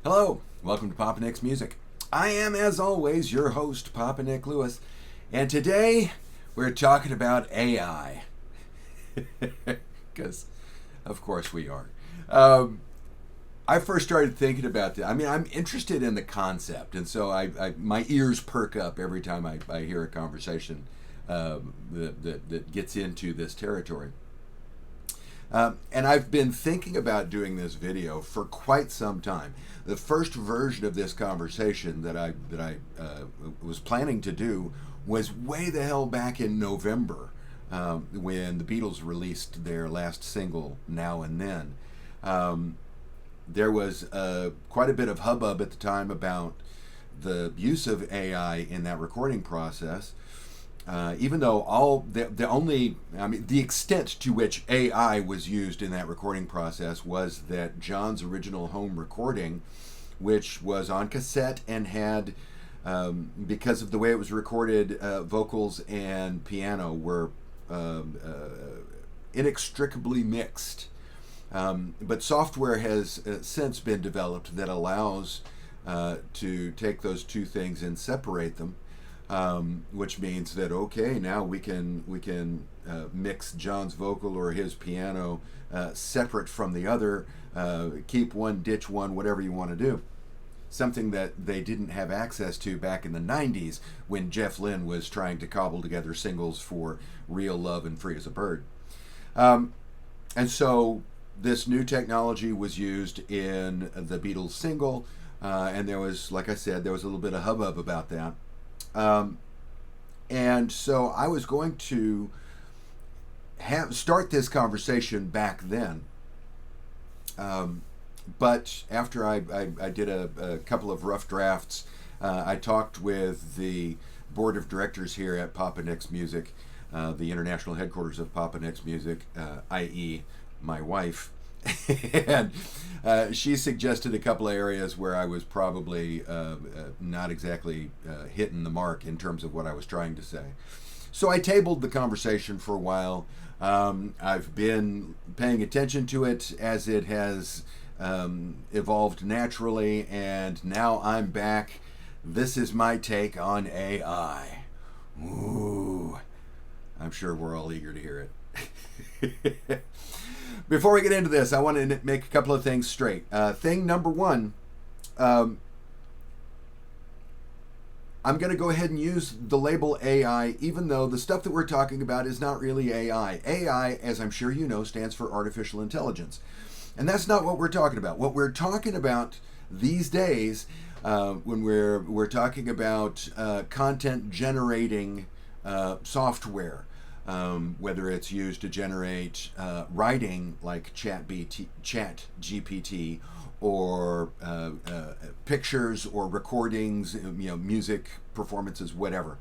Hello, welcome to Papa Nick's Music. I am, as always, your host, Papa Nick Lewis, and today we're talking about AI. Because, of course, we are. I first started thinking about that. I mean, I'm interested in the concept, and so my ears perk up every time I hear a conversation that gets into this territory. And I've been thinking about doing this video for quite some time. The first version of this conversation that I was planning to do was way the hell back in November, when the Beatles released their last single, Now and Then. There was quite a bit of hubbub at the time about the use of AI in that recording process. Even though the extent to which AI was used in that recording process was that John's original home recording, which was on cassette and had, because of the way it was recorded, vocals and piano were inextricably mixed. But software has since been developed that allows to take those two things and separate them. Which means that now we can mix John's vocal or his piano separate from the other, keep one, ditch one, whatever you want to do. Something that they didn't have access to back in the 90s when Jeff Lynne was trying to cobble together singles for Real Love and Free as a Bird. And so this new technology was used in the Beatles single, and there was, like I said, there was a little bit of hubbub about that. And so I was going to start this conversation back then. But after I did a couple of rough drafts, I talked with the board of directors here at Papa Nick's Music, the international headquarters of Papa Nick's Music, i.e. my wife. And she suggested a couple of areas where I was probably not exactly hitting the mark in terms of what I was trying to say. So I tabled the conversation for a while. I've been paying attention to it as it has evolved naturally, and now I'm back. This is my take on AI. Ooh, I'm sure we're all eager to hear it. Before we get into this, I want to make a couple of things straight. Thing number one, I'm going to go ahead and use the label AI, even though the stuff that we're talking about is not really AI. AI, as I'm sure you know, stands for artificial intelligence. And that's not what we're talking about. What we're talking about these days, when we're talking about content generating software, whether it's used to generate writing like ChatGPT, or pictures or recordings, music performances, whatever.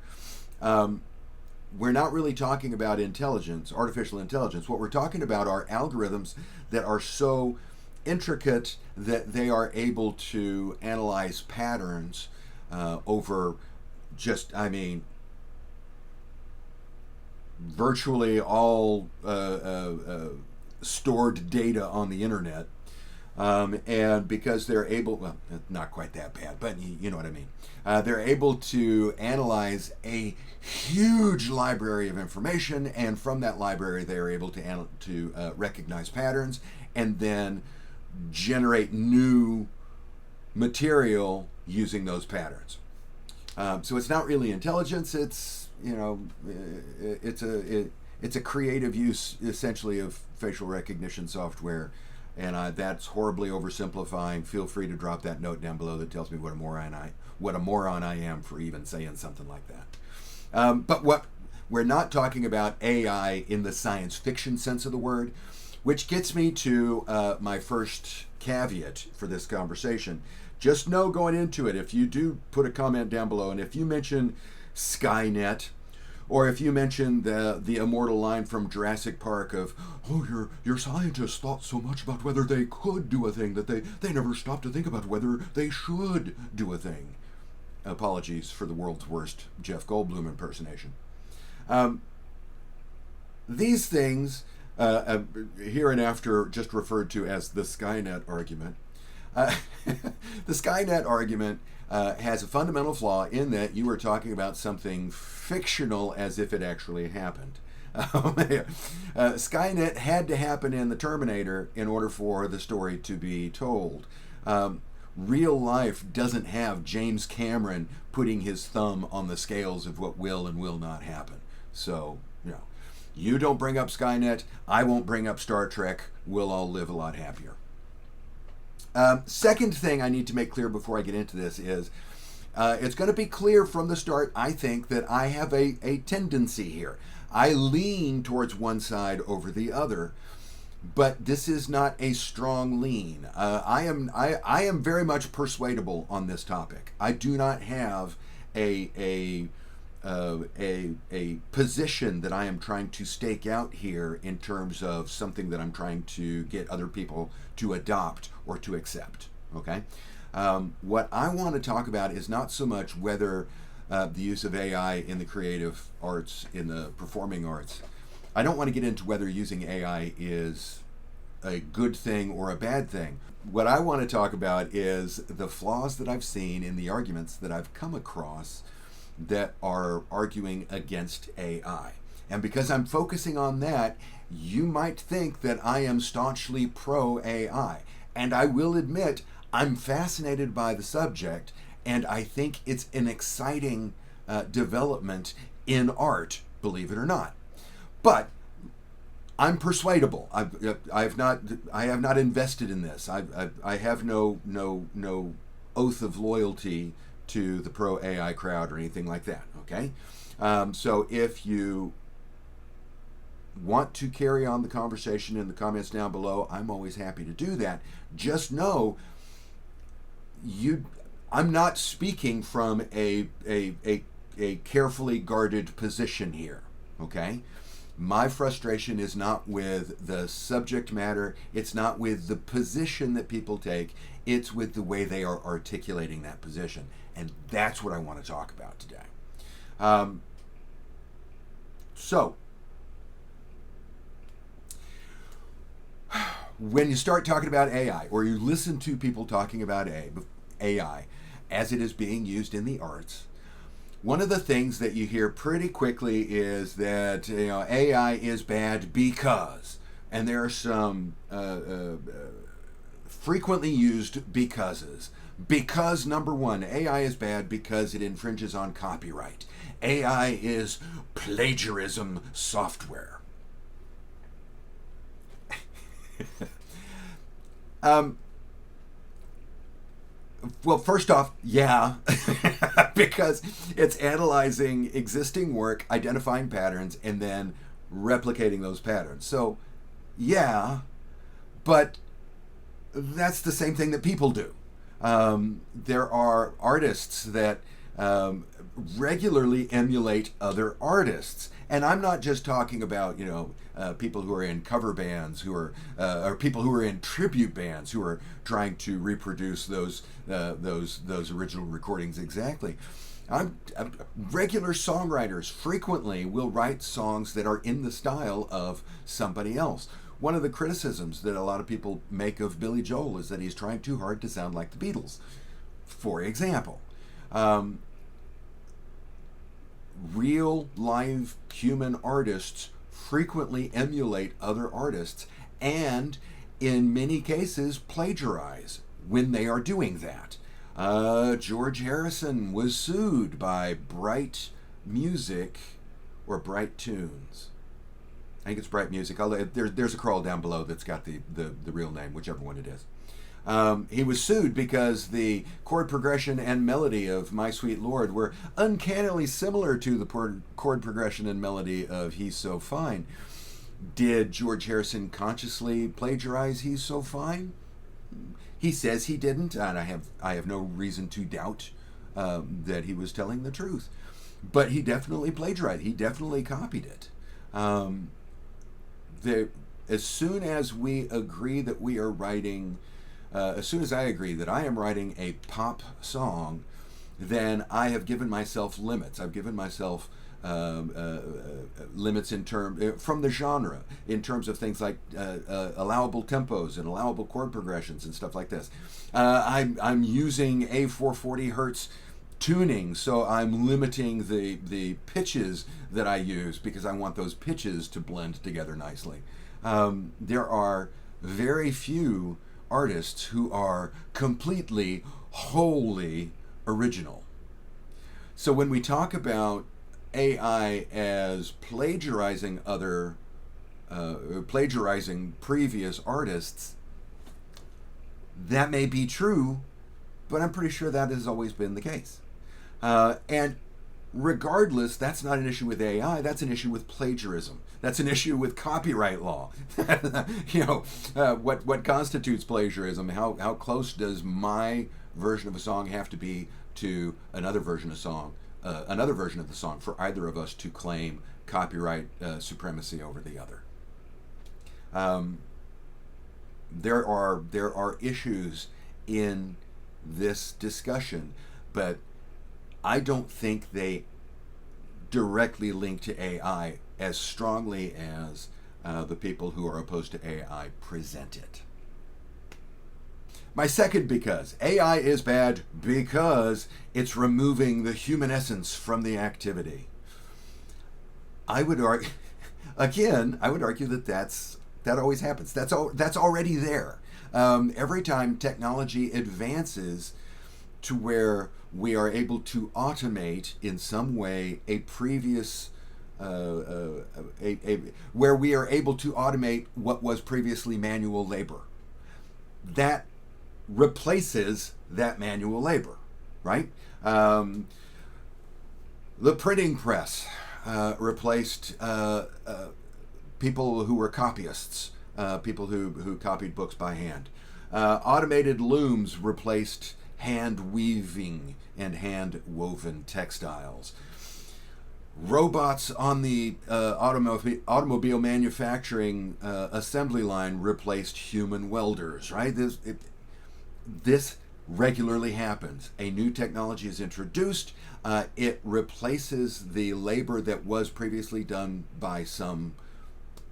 We're not really talking about intelligence, artificial intelligence. What we're talking about are algorithms that are so intricate that they are able to analyze patterns over virtually all stored data on the internet. And because they're able, well, not quite that bad, but you know what I mean. They're able to analyze a huge library of information, and from that library, they are able to recognize patterns and then generate new material using those patterns. So it's not really intelligence. It's it's a creative use essentially of facial recognition software. And that's horribly oversimplifying. Feel free to drop that note down below that tells me what a moron I am for even saying something like that. But what we're not talking about AI in the science fiction sense of the word, which gets me to my first caveat for this conversation. Just know going into it, if you do put a comment down below, and if you mention Skynet, or if you mention the immortal line from Jurassic Park of, oh, your scientists thought so much about whether they could do a thing that they never stopped to think about whether they should do a thing. Apologies for the world's worst Jeff Goldblum impersonation. These things, hereinafter just referred to as the Skynet argument, the The Skynet argument has a fundamental flaw in that you are talking about something fictional as if it actually happened. Skynet had to happen in the Terminator in order for the story to be told. Real life doesn't have James Cameron putting his thumb on the scales of what will and will not happen. So, you don't bring up Skynet, I won't bring up Star Trek, we'll all live a lot happier. Second thing I need to make clear before I get into this is it's going to be clear from the start, I think, that I have a tendency here. I lean towards one side over the other, but this is not a strong lean. I am very much persuadable on this topic. I do not have a position that I am trying to stake out here in terms of something that I'm trying to get other people to adopt or to accept. Okay, what I want to talk about is not so much whether the use of AI in the creative arts, in the performing arts. I don't want to get into whether using AI is a good thing or a bad thing. What I want to talk about is the flaws that I've seen in the arguments that I've come across that are arguing against AI. And because I'm focusing on that, you might think that I am staunchly pro AI. And I will admit, I'm fascinated by the subject, and I think it's an exciting development in art, believe it or not. But I'm persuadable. I have not invested in this. I have no oath of loyalty to the pro AI crowd or anything like that. Okay, so if you want to carry on the conversation in the comments down below, I'm always happy to do that. Just know I'm not speaking from a carefully guarded position here. Okay. My frustration is not with the subject matter, it's not with the position that people take, it's with the way they are articulating that position. And that's what I want to talk about today. So, when you start talking about AI, or you listen to people talking about AI as it is being used in the arts, one of the things that you hear pretty quickly is that AI is bad because, and there are some frequently used becauses. Because, number one, AI is bad because it infringes on copyright. AI is plagiarism software. Well, first off, yeah, because it's analyzing existing work, identifying patterns, and then replicating those patterns. So, yeah, but that's the same thing that people do. There are artists that regularly emulate other artists. And I'm not just talking about, people who are in cover bands, who are, or people who are in tribute bands who are trying to reproduce those original recordings exactly. Regular songwriters frequently will write songs that are in the style of somebody else. One of the criticisms that a lot of people make of Billy Joel is that he's trying too hard to sound like the Beatles, for example. Real live human artists frequently emulate other artists and in many cases plagiarize when they are doing that. George Harrison was sued by Bright Music or Bright Tunes. I think it's Bright Music. There's a crawl down below that's got the real name, whichever one it is. He was sued because the chord progression and melody of My Sweet Lord were uncannily similar to the chord progression and melody of He's So Fine. Did George Harrison consciously plagiarize He's So Fine? He says he didn't, and I have no reason to doubt that he was telling the truth. But he definitely plagiarized. He definitely copied it. As soon as we agree that we are writing, as soon as I agree that I am writing a pop song, then I have given myself limits. I've given myself limits in term from the genre in terms of things like allowable tempos and allowable chord progressions and stuff like this. I'm using a 440 hertz tuning, so I'm limiting the pitches that I use because I want those pitches to blend together nicely. There are very few artists who are completely, wholly original. So when we talk about AI as plagiarizing plagiarizing previous artists, that may be true, but I'm pretty sure that has always been the case. And regardless, that's not an issue with AI. That's an issue with plagiarism. That's an issue with copyright law. What constitutes plagiarism? How close does my version of a song have to be to another version of the song for either of us to claim copyright supremacy over the other? There are issues in this discussion, but I don't think they directly link to AI as strongly as the people who are opposed to AI present it. My second because. AI is bad because it's removing the human essence from the activity. I would argue, again, that always happens. That's already there. Every time technology advances to where we are able to automate in some way a previous where we are able to automate what was previously manual labor, that replaces that manual labor, right? The printing press replaced people who were copyists, people who copied books by hand. Automated looms replaced hand weaving and hand woven textiles. Robots on the automobile manufacturing assembly line replaced human welders, right? This regularly happens. A new technology is introduced. It replaces the labor that was previously done by some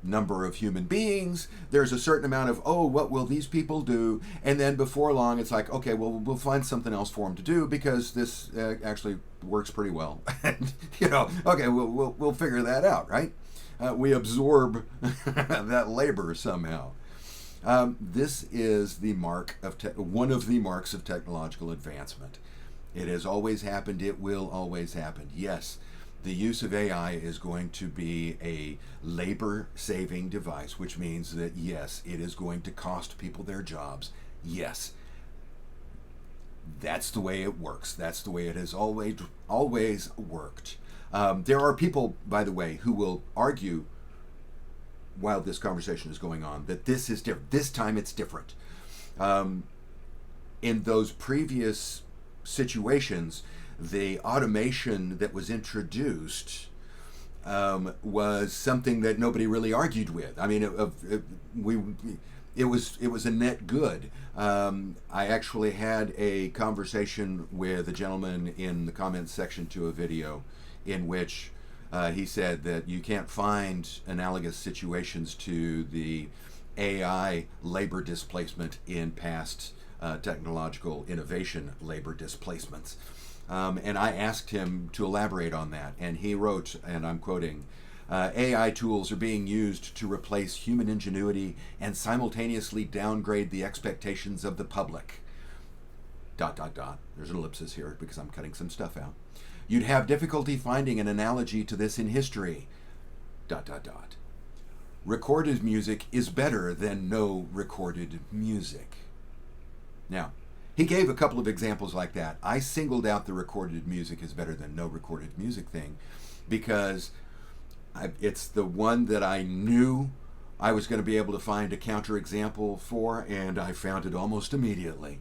number of human beings. There's a certain amount of, what will these people do? And then before long, it's like, okay, well, we'll find something else for them to do because this actually works pretty well. And, okay, we'll figure that out, right? We absorb that labor somehow. This is the mark of one of the marks of technological advancement. It has always happened. It will always happen. Yes, the use of AI is going to be a labor-saving device, which means that, yes, it is going to cost people their jobs. Yes, that's the way it works. That's the way it has always worked. There are people, by the way, who will argue while this conversation is going on that this is different. This time it's different. In those previous situations, the automation that was introduced was something that nobody really argued with. I mean, it was a net good. I actually had a conversation with a gentleman in the comments section to a video in which he said that you can't find analogous situations to the AI labor displacement in past technological innovation labor displacements. And I asked him to elaborate on that, and he wrote, and I'm quoting, AI tools are being used to replace human ingenuity and simultaneously downgrade the expectations of the public. ... There's an ellipsis here because I'm cutting some stuff out. You'd have difficulty finding an analogy to this in history. ... Recorded music is better than no recorded music. Now, he gave a couple of examples like that. I singled out the recorded music is better than no recorded music thing because it's the one that I knew I was going to be able to find a counterexample for, and I found it almost immediately.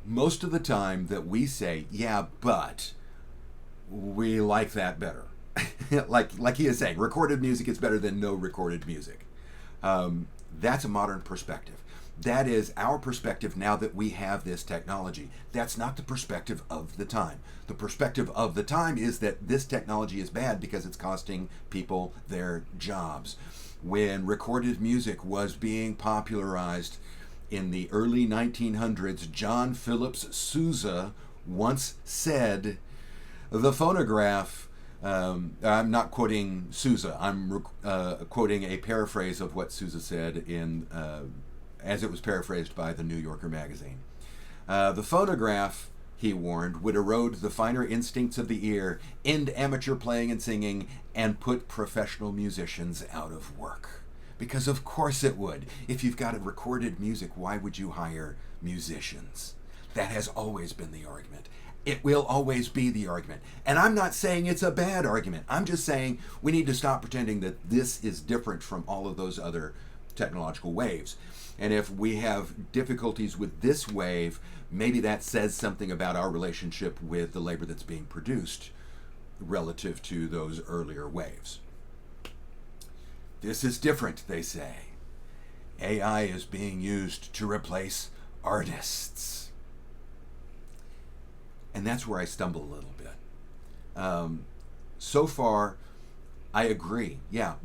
Most of the time that we say, yeah, but we like that better. like he is saying, recorded music is better than no recorded music. That's a modern perspective. That is our perspective now that we have this technology. That's not the perspective of the time. The perspective of the time is that this technology is bad because it's costing people their jobs. When recorded music was being popularized in the early 1900s, John Philip Sousa once said, the phonograph, I'm not quoting Sousa, I'm quoting a paraphrase of what Sousa said in as it was paraphrased by the New Yorker magazine. The phonograph, he warned, would erode the finer instincts of the ear, end amateur playing and singing, and put professional musicians out of work. Because of course it would. If you've got a recorded music, why would you hire musicians? That has always been the argument. It will always be the argument. And I'm not saying it's a bad argument. I'm just saying we need to stop pretending that this is different from all of those other technological waves. And if we have difficulties with this wave, maybe that says something about our relationship with the labor that's being produced relative to those earlier waves. This is different, they say. AI is being used to replace artists. And that's where I stumble a little bit. So far, I agree. Yeah,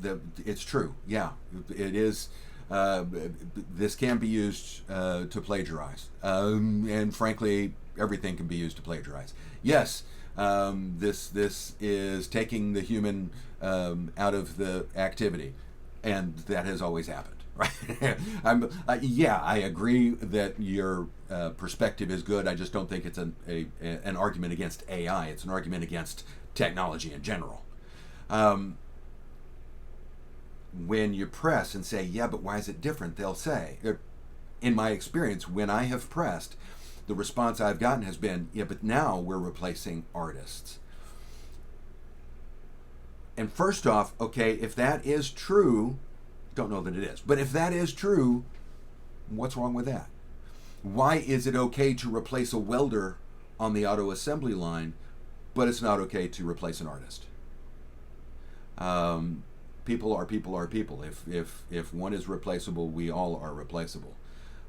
it's true. Yeah, it is. This can be used to plagiarize. And frankly, everything can be used to plagiarize. Yes, this is taking the human out of the activity. And that has always happened. Right? I agree that your perspective is good. I just don't think it's an argument against AI. It's an argument against technology in general. When you press and say, yeah, but why is it different? They'll say, in my experience, when I have pressed, the response I've gotten has been, yeah, but now we're replacing artists. And first off, okay, if that is true, don't know that it is, but if that is true, what's wrong with that? Why is it okay to replace a welder on the auto assembly line, but it's not okay to replace an artist? People are people are people. If one is replaceable, we all are replaceable.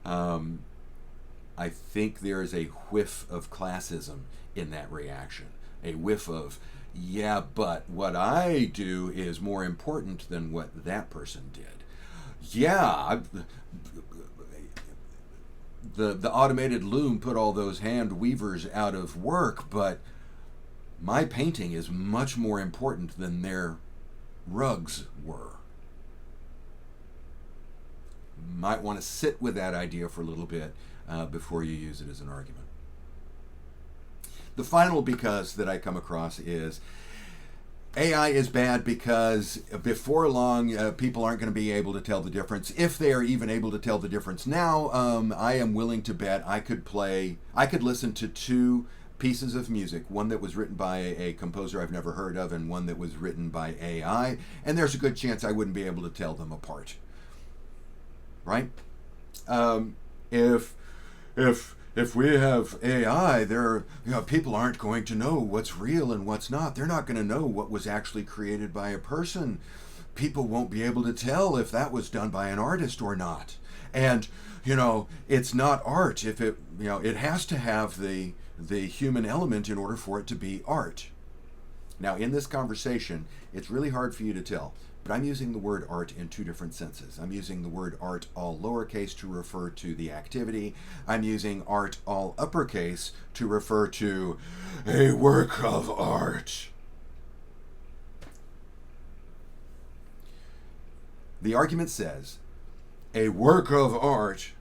I think there is a whiff of classism in that reaction, a whiff of, yeah, but what I do is more important than what that person did. Yeah, the automated loom put all those hand weavers out of work, but my painting is much more important than their rugs were. Might want to sit with that idea for a little bit before you use it as an argument. The final because that I come across is AI is bad because before long people aren't going to be able to tell the difference. If they are even able to tell the difference now, I am willing to bet I could listen to two pieces of music, one that was written by a composer I've never heard of and one that was written by AI, and there's a good chance I wouldn't be able to tell them apart. Right? If we have AI, people aren't going to know what's real and what's not. They're not going to know what was actually created by a person. People won't be able to tell if that was done by an artist or not. And it's not art if it has to have the human element in order for it to be art. Now, in this conversation, it's really hard for you to tell, but I'm using the word art in two different senses. I'm using the word art all lowercase to refer to the activity. I'm using art all uppercase to refer to a work of art. The argument says a work of art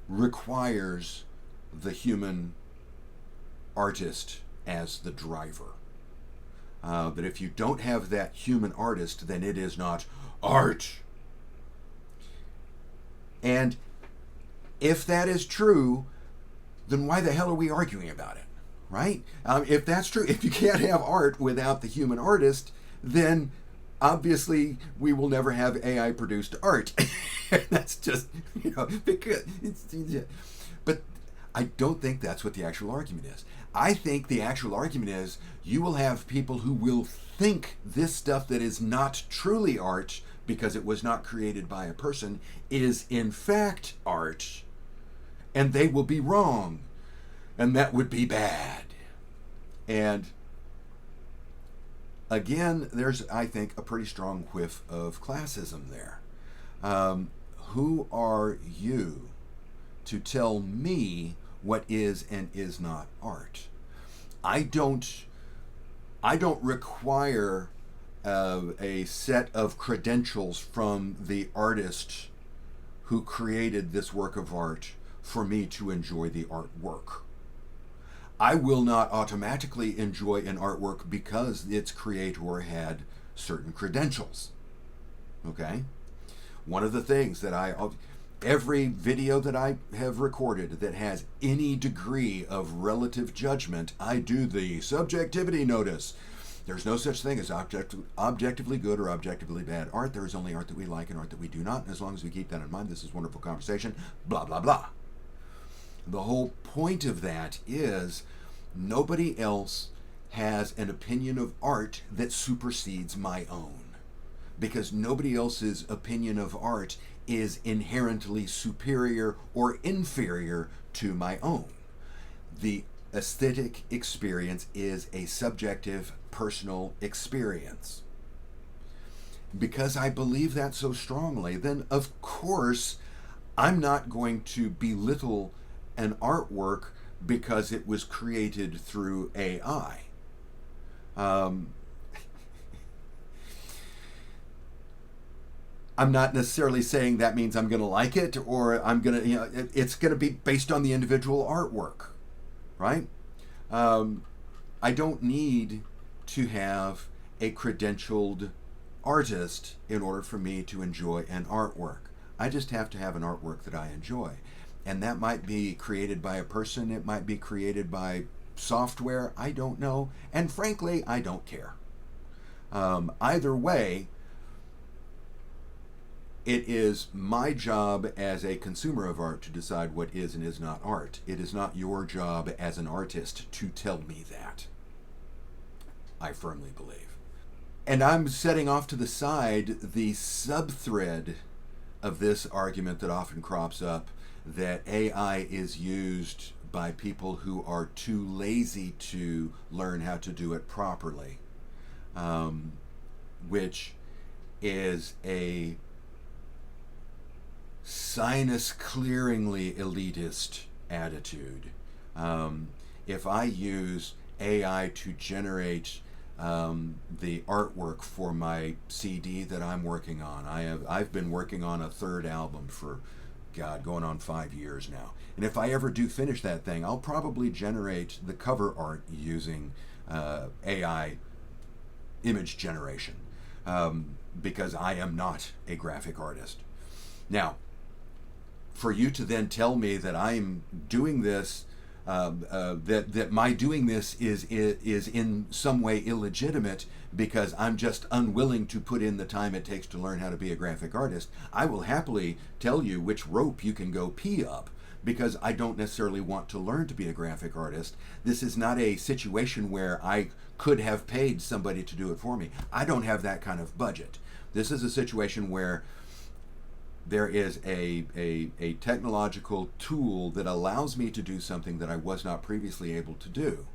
requires the human artist as the driver. But if you don't have that human artist, then it is not art. And if that is true, then why the hell are we arguing about it, right? If that's true, if you can't have art without the human artist, then obviously we will never have AI-produced art. That's just, because but I don't think that's what the actual argument is. I think the actual argument is you will have people who will think this stuff that is not truly art because it was not created by a person is in fact art, and they will be wrong, and that would be bad. And again, there's, I think, a pretty strong whiff of classism there. Who are you to tell me what is and is not art? I don't require a set of credentials from the artist who created this work of art for me to enjoy the artwork. I will not automatically enjoy an artwork because its creator had certain credentials. Okay? One of the things that every video that I have recorded that has any degree of relative judgment, I do the subjectivity notice. There's no such thing as objectively good or objectively bad art. There is only art that we like and art that we do not. And as long as we keep that in mind, this is wonderful conversation, blah, blah, blah. The whole point of that is nobody else has an opinion of art that supersedes my own. Because nobody else's opinion of art is inherently superior or inferior to my own. The aesthetic experience is a subjective, personal experience. Because I believe that so strongly, then of course I'm not going to belittle an artwork because it was created through AI. I'm not necessarily saying that means I'm going to like it or I'm going to, it's going to be based on the individual artwork, right? I don't need to have a credentialed artist in order for me to enjoy an artwork. I just have to have an artwork that I enjoy. And that might be created by a person, it might be created by software, I don't know. And frankly, I don't care. Either way, it is my job as a consumer of art to decide what is and is not art. It is not your job as an artist to tell me that. I firmly believe. And I'm setting off to the side the sub-thread of this argument that often crops up, that AI is used by people who are too lazy to learn how to do it properly, which is a sinus-clearingly elitist attitude. If I use AI to generate the artwork for my CD that I'm working on, I've been working on a third album for, God, going on 5 years now. And if I ever do finish that thing, I'll probably generate the cover art using AI image generation, because I am not a graphic artist. Now, for you to then tell me that I'm doing this, that my doing this is in some way illegitimate because I'm just unwilling to put in the time it takes to learn how to be a graphic artist, I will happily tell you which rope you can go pee up, because I don't necessarily want to learn to be a graphic artist. This is not a situation where I could have paid somebody to do it for me. I don't have that kind of budget. This is a situation where there is a technological tool that allows me to do something that I was not previously able to do.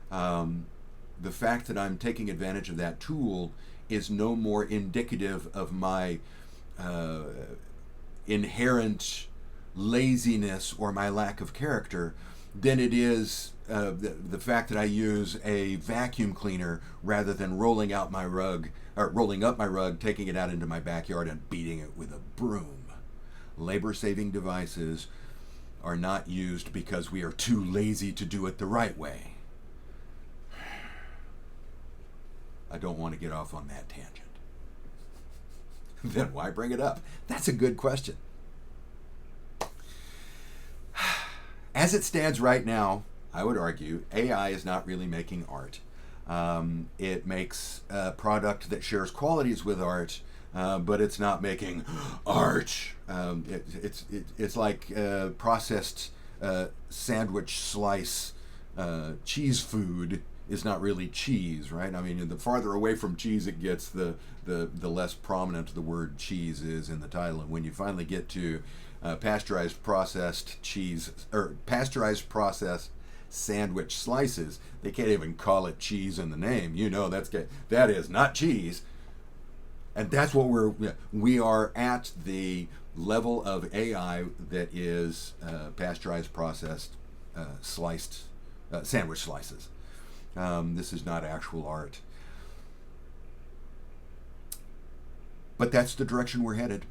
The fact that I'm taking advantage of that tool is no more indicative of my inherent laziness or my lack of character than it is the fact that I use a vacuum cleaner rather than rolling up my rug, taking it out into my backyard and beating it with a broom. Labor-saving devices are not used because we are too lazy to do it the right way. I don't want to get off on that tangent. Then why bring it up? That's a good question. As it stands right now, I would argue AI is not really making art. It makes a product that shares qualities with art, but it's not making art. It's like processed sandwich slice cheese food is not really cheese, right? I mean, the farther away from cheese it gets, the less prominent the word cheese is in the title. And when you finally get to pasteurized processed cheese, or pasteurized processed sandwich slices. They can't even call it cheese in the name. You know that is not cheese. And that's what we are at, the level of AI that is pasteurized, processed, sliced sandwich slices. This is not actual art. But that's the direction we're headed.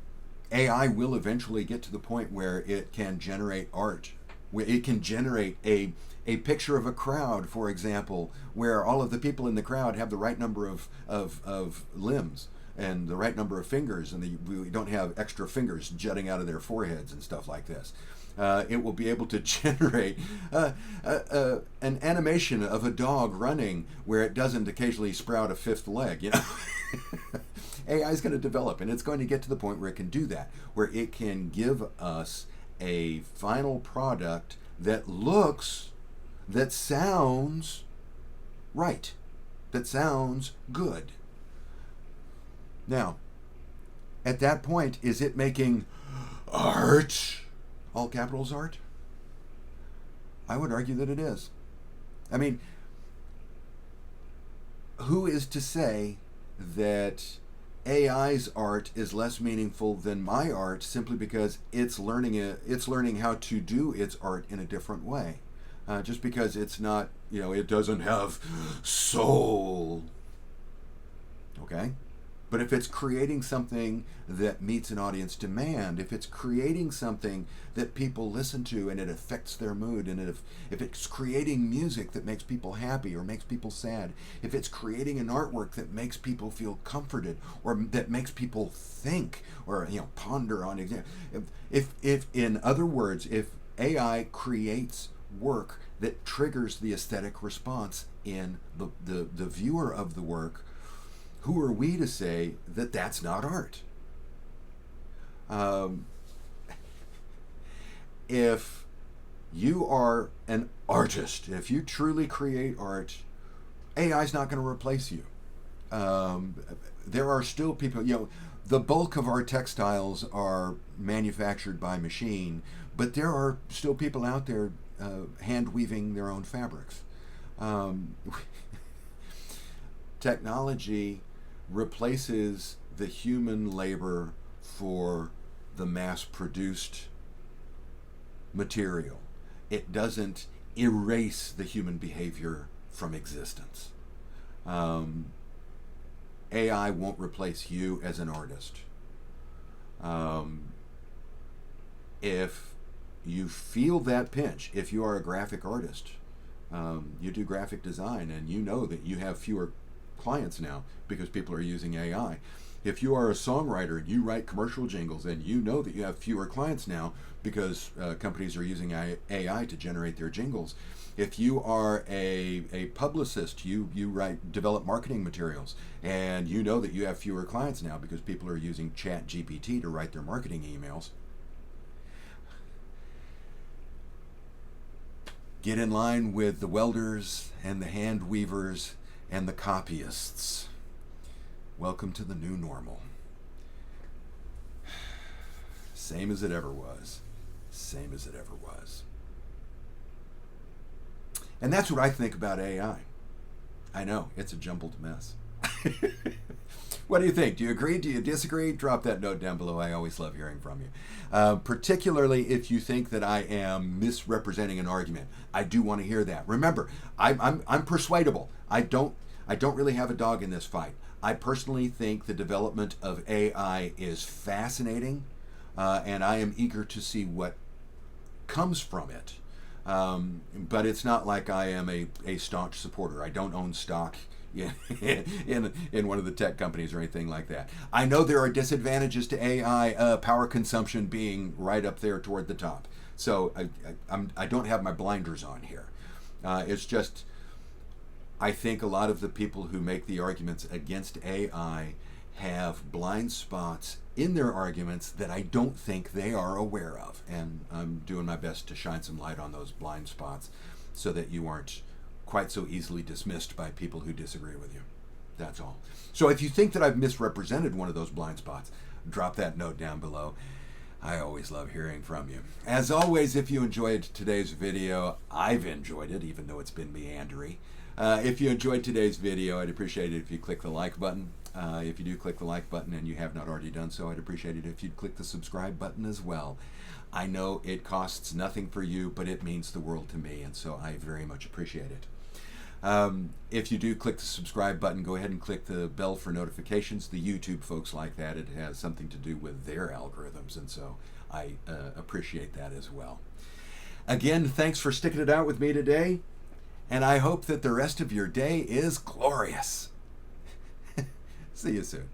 AI will eventually get to the point where it can generate art. Where it can generate a picture of a crowd, for example, where all of the people in the crowd have the right number of limbs and the right number of fingers, and we don't have extra fingers jutting out of their foreheads and stuff like this. It will be able to generate an animation of a dog running where it doesn't occasionally sprout a fifth leg. You know, AI is going to develop, and it's going to get to the point where it can do that, where it can give us a final product that looks, that sounds right, that sounds good. Now, at that point, is it making art? All capitals art? I would argue that it is. I mean, who is to say that AI's art is less meaningful than my art simply because it's learning how to do its art in a different way? Just because it's not, it doesn't have soul. Okay? But if it's creating something that meets an audience demand, if it's creating something that people listen to and it affects their mood, and if it's creating music that makes people happy or makes people sad, if it's creating an artwork that makes people feel comforted or that makes people think or ponder on exam, if in other words, if AI creates work that triggers the aesthetic response in the viewer of the work, who are we to say that that's not art? If you are an artist, if you truly create art, AI is not going to replace you. There are still people, the bulk of our textiles are manufactured by machine, but there are still people out there hand weaving their own fabrics. Technology replaces the human labor for the mass-produced material. It doesn't erase the human behavior from existence. AI won't replace you as an artist. If you feel that pinch, if you are a graphic artist, you do graphic design, and you know that you have fewer clients now because people are using AI. If you are a songwriter and you write commercial jingles, and you know that you have fewer clients now because companies are using AI to generate their jingles. If you are a publicist, you develop marketing materials, and you know that you have fewer clients now because people are using ChatGPT to write their marketing emails. Get in line with the welders and the hand weavers and the copyists. Welcome to the new normal. Same as it ever was. Same as it ever was. And that's what I think about AI. I know, it's a jumbled mess. What do you think? Do you agree? Do you disagree? Drop that note down below. I always love hearing from you. Particularly if you think that I am misrepresenting an argument. I do want to hear that. Remember, I'm persuadable. I don't really have a dog in this fight. I personally think the development of AI is fascinating, and I am eager to see what comes from it. But it's not like I am a staunch supporter. I don't own stock in one of the tech companies or anything like that. I know there are disadvantages to AI, power consumption being right up there toward the top. So I don't have my blinders on here. It's just, I think a lot of the people who make the arguments against AI have blind spots in their arguments that I don't think they are aware of. And I'm doing my best to shine some light on those blind spots so that you aren't quite so easily dismissed by people who disagree with you. That's all. So if you think that I've misrepresented one of those blind spots, drop that note down below. I always love hearing from you. As always, if you enjoyed today's video, I've enjoyed it, even though it's been meandery. If you enjoyed today's video, I'd appreciate it if you click the like button. If you do click the like button and you have not already done so, I'd appreciate it if you'd click the subscribe button as well. I know it costs nothing for you, but it means the world to me, and so I very much appreciate it. If you do click the subscribe button, go ahead and click the bell for notifications. The YouTube folks like that. It has something to do with their algorithms, and so I appreciate that as well. Again, thanks for sticking it out with me today, and I hope that the rest of your day is glorious. See you soon.